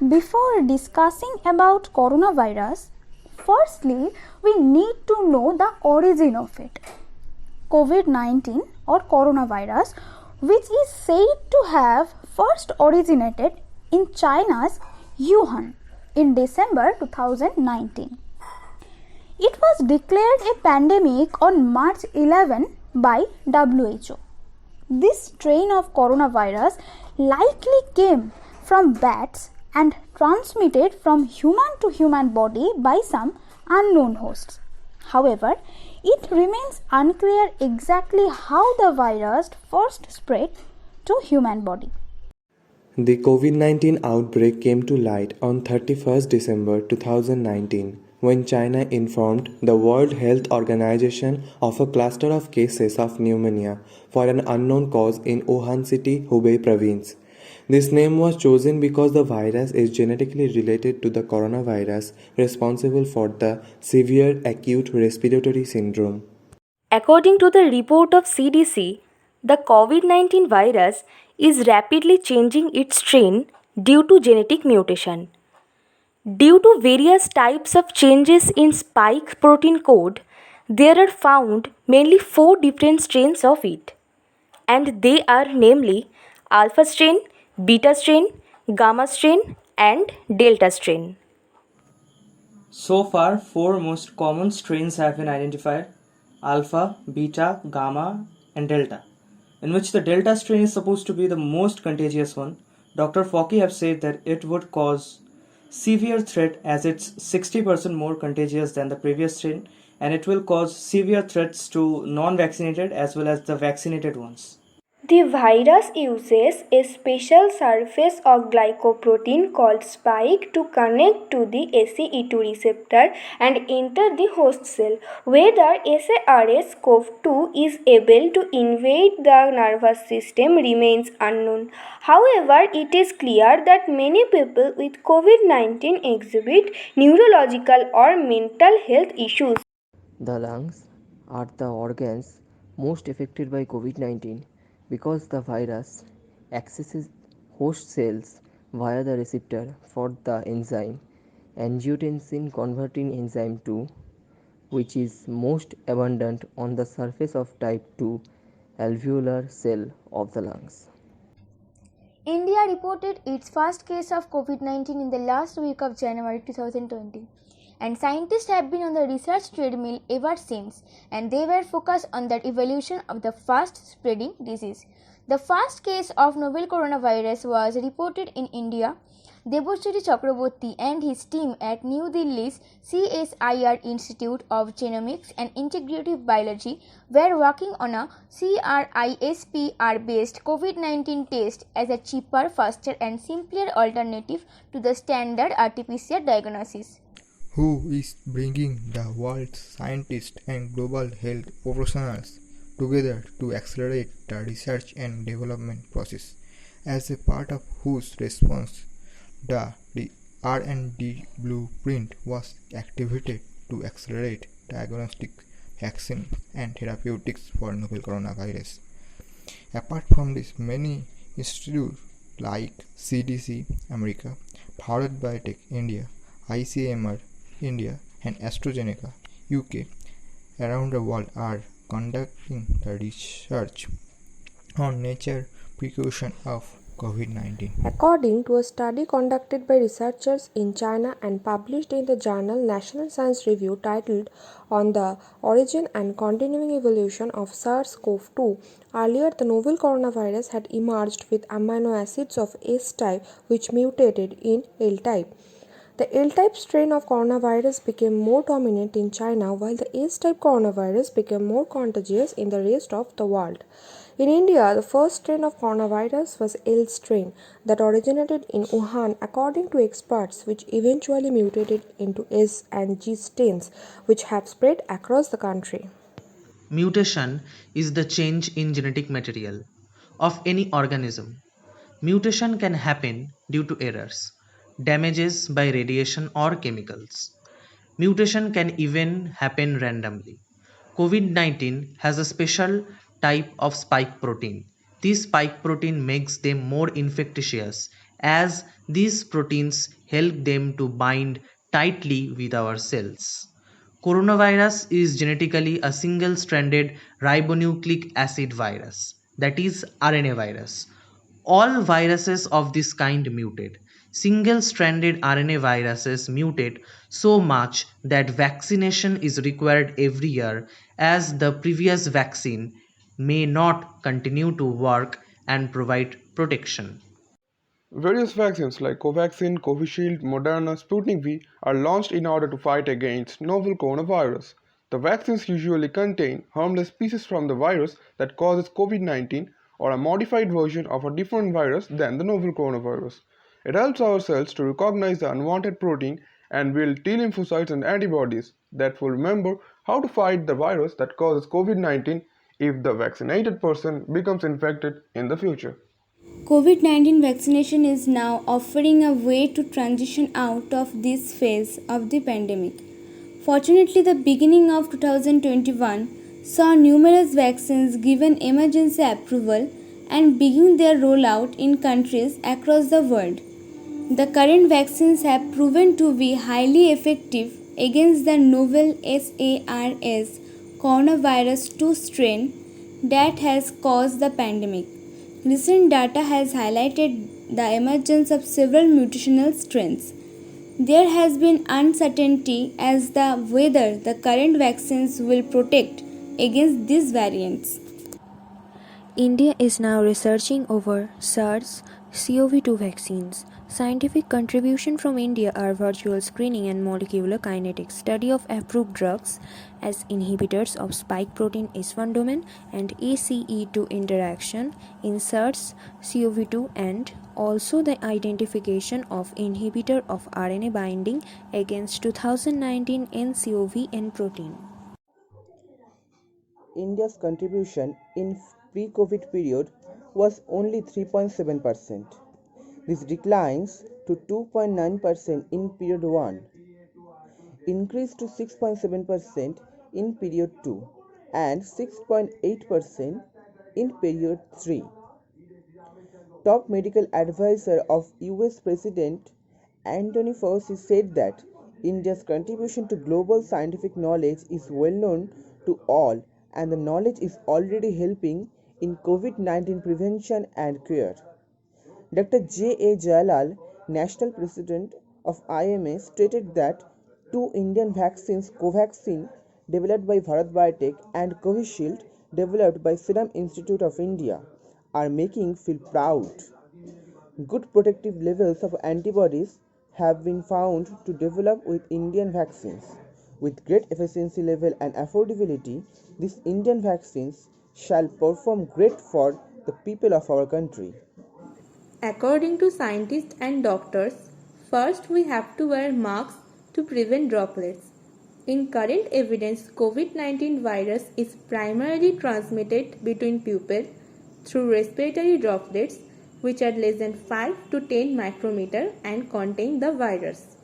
Before discussing about coronavirus, firstly we need to know the origin of it. COVID-19 or coronavirus, which is said to have first originated in China's Wuhan in December 2019. It was declared a pandemic on March 11 by WHO. This strain of coronavirus likely came from bats and transmitted from human to human body by some unknown hosts. However, it remains unclear exactly how the virus first spread to human body. The COVID-19 outbreak came to light on 31st December 2019 when China informed the World Health Organization of a cluster of cases of pneumonia for an unknown cause in Wuhan City, Hubei province. This name was chosen because the virus is genetically related to the coronavirus responsible for the severe acute respiratory syndrome. According to the report of CDC, the COVID-19 virus is rapidly changing its strain due to genetic mutation. Due to various types of changes in spike protein code, there are found mainly 4 different strains of it, and they are namely alpha strain, beta strain, gamma strain, and delta strain. So far, 4 most common strains have been identified: alpha, beta, gamma, and delta, in which the delta strain is supposed to be the most contagious one. Dr. Fauci have said that it would cause severe threat as it's 60% more contagious than the previous strain, and it will cause severe threats to non-vaccinated as well as the vaccinated ones. The virus uses a special surface of glycoprotein called spike to connect to the ACE2 receptor and enter the host cell. Whether SARS-CoV-2 is able to invade the nervous system remains unknown. However, it is clear that many people with COVID-19 exhibit neurological or mental health issues. The lungs are the organs most affected by COVID-19 because the virus accesses host cells via the receptor for the enzyme angiotensin converting enzyme 2, which is most abundant on the surface of type 2 alveolar cell of the lungs. India reported its first case of COVID-19 in the last week of January 2020. And scientists have been on the research treadmill ever since, and they were focused on the evolution of the fast spreading disease. The first case of novel coronavirus was reported in India. Debashree Chakraborty and his team at New Delhi's CSIR Institute of Genomics and Integrative Biology were working on a CRISPR-based COVID-19 test as a cheaper, faster and simpler alternative to the standard RT-PCR diagnosis. Who is bringing the world's scientists and global health professionals together to accelerate the research and development process, as a part of whose response the R&D blueprint was activated to accelerate diagnostic, vaccine and therapeutics for novel coronavirus. Apart from this, many institutes like CDC America, Bharat Biotech India, ICMR India and AstraZeneca UK around the world are conducting the research on nature precaution of COVID-19. According to a study conducted by researchers in China and published in the journal National Science Review titled On the Origin and Continuing Evolution of SARS-CoV-2, earlier the novel coronavirus had emerged with amino acids of S type which mutated in L type. The L-type strain of coronavirus became more dominant in China while the S-type coronavirus became more contagious in the rest of the world. In India, the first strain of coronavirus was L strain that originated in Wuhan according to experts, which eventually mutated into S and G strains which have spread across the country. Mutation is the change in genetic material of any organism. Mutation can happen due to errors, damages by radiation or chemicals. Mutation can even happen randomly. COVID-19 has a special type of spike protein. This spike protein makes them more infectious as these proteins help them to bind tightly with our cells. Coronavirus is genetically a single stranded ribonucleic acid virus, that is, RNA virus. All viruses of this kind mutate. Single stranded RNA viruses mutate so much that vaccination is required every year, as the previous vaccine may not continue to work and provide protection. Various vaccines like Covaxin, Covishield, Moderna, Sputnik V are launched in order to fight against novel coronavirus. The vaccines usually contain harmless species from the virus that causes COVID-19 or a modified version of a different virus than the novel coronavirus. It helps our cells to recognize the unwanted protein and build T lymphocytes and antibodies that will remember how to fight the virus that causes COVID-19 if the vaccinated person becomes infected in the future. COVID 19 vaccination is now offering a way to transition out of this phase of the pandemic. Fortunately, the beginning of 2021 saw numerous vaccines given emergency approval and begin their rollout in countries across the world. The current vaccines have proven to be highly effective against the novel SARS coronavirus 2 strain that has caused the pandemic. Recent data has highlighted the emergence of several mutational strains. There has been uncertainty as to whether the current vaccines will protect against these variants. India is now researching over SARS-CoV-2 vaccines. Scientific contribution from India are virtual screening and molecular kinetics, study of approved drugs as inhibitors of spike protein S1 domain and ACE2 interaction in SARS-CoV-2, and also the identification of inhibitor of RNA binding against 2019 nCoV protein. India's contribution in pre-COVID period was only 3.7%. This declines to 2.9% in period 1, increased to 6.7% in period 2, and 6.8% in period 3. Top medical advisor of US President Anthony Fauci said that India's contribution to global scientific knowledge is well known to all, and the knowledge is already helping in COVID-19 prevention and cure. Dr. J.A. Jalal, National President of IMA, stated that two Indian vaccines, Covaxin, developed by Bharat Biotech, and Covishield, developed by Serum Institute of India, are making feel proud. Good protective levels of antibodies have been found to develop with Indian vaccines. With great efficiency level and affordability, these Indian vaccines shall perform great for the people of our country. According to scientists and doctors, first we have to wear masks to prevent droplets. In current evidence, COVID-19 virus is primarily transmitted between people through respiratory droplets, which are less than 5 to 10 micrometer and contain the virus.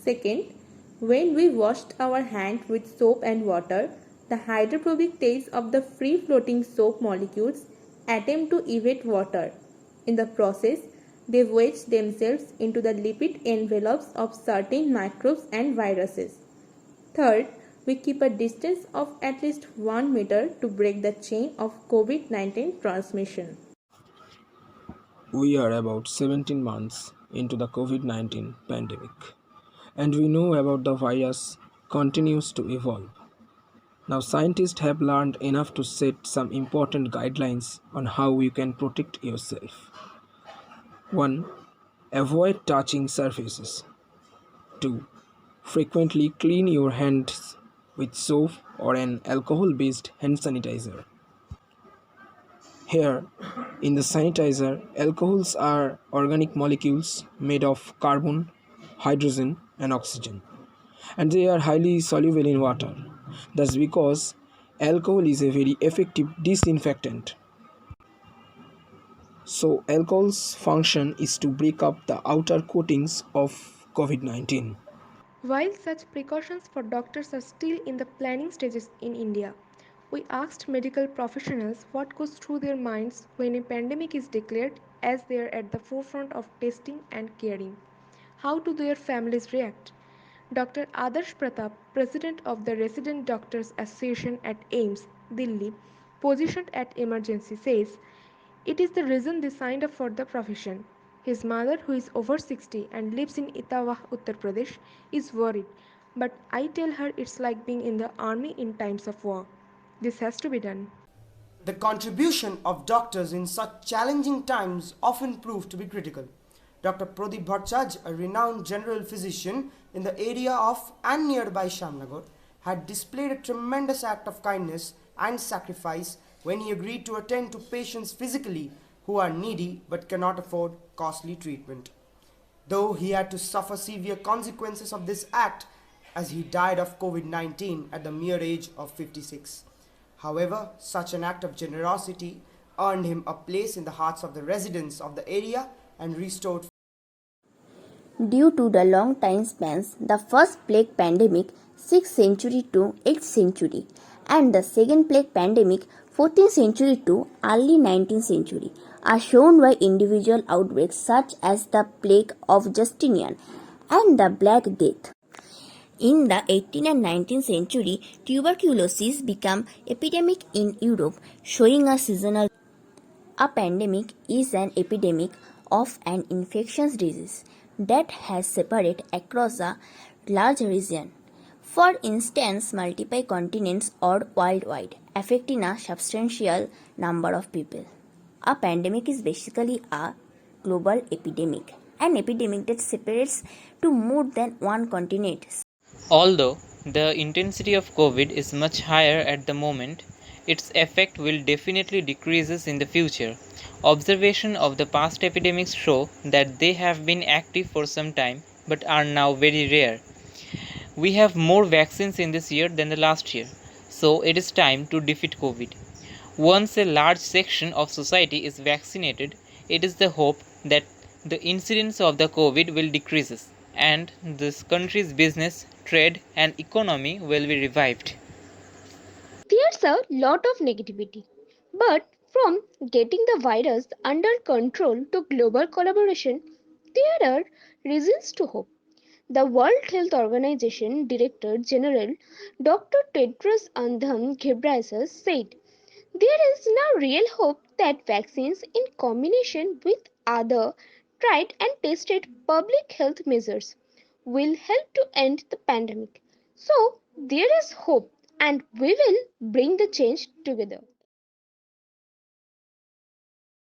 Second, when we washed our hands with soap and water, the hydrophobic tails of the free-floating soap molecules attempt to evade water. In the process, they wedge themselves into the lipid envelopes of certain microbes and viruses. Third, we keep a distance of at least 1 meter to break the chain of COVID-19 transmission. We are about 17 months into the COVID-19 pandemic, and we know about the virus continues to evolve. Now scientists have learned enough to set some important guidelines on how you can protect yourself. 1. Avoid touching surfaces. 2. Frequently clean your hands with soap or an alcohol-based hand sanitizer. Here, in the sanitizer, alcohols are organic molecules made of carbon, hydrogen, and oxygen, and they are highly soluble in water. That's because alcohol is a very effective disinfectant. So, alcohol's function is to break up the outer coatings of COVID-19. While such precautions for doctors are still in the planning stages in India, we asked medical professionals what goes through their minds when a pandemic is declared as they are at the forefront of testing and caring. How do their families react? Dr. Adarsh Pratap, president of the Resident Doctors Association at AIMS, Delhi, positioned at emergency, says, "It is the reason they signed up for the profession." His mother, who is over 60 and lives in Etawah, Uttar Pradesh, is worried. "But I tell her it's like being in the army in times of war. This has to be done." The contribution of doctors in such challenging times often proved to be critical. Dr. Pradip Bhattacharya, a renowned general physician in the area of and nearby Shamnagar, had displayed a tremendous act of kindness and sacrifice when he agreed to attend to patients physically who are needy but cannot afford costly treatment. Though he had to suffer severe consequences of this act as he died of COVID-19 at the mere age of 56. However, such an act of generosity earned him a place in the hearts of the residents of the area and restored. Due to the long time spans, the first plague pandemic 6th century to 8th century and the second plague pandemic 14th century to early 19th century are shown by individual outbreaks such as the plague of Justinian and the Black Death. In the 18th and 19th century, tuberculosis became epidemic in Europe, showing a seasonal. A pandemic is an epidemic of an infectious disease that has spread across a large region. For instance, multiple continents or worldwide, affecting a substantial number of people. A pandemic is basically a global epidemic, an epidemic that separates to more than one continent. Although the intensity of COVID is much higher at the moment, its effect will definitely decreases in the future. Observation of the past epidemics show that they have been active for some time but are now very rare. We have more vaccines in this year than the last year, so it is time to defeat COVID. Once a large section of society is vaccinated, it is the hope that the incidence of the COVID will decreases and this country's business, trade and economy will be revived. There's a lot of negativity. But from getting the virus under control to global collaboration, there are reasons to hope. The World Health Organization Director General Dr. Tedros Adhanom Ghebreyesus said, "There is now real hope that vaccines, in combination with other tried and tested public health measures, will help to end the pandemic. So, there is hope, and we will bring the change together."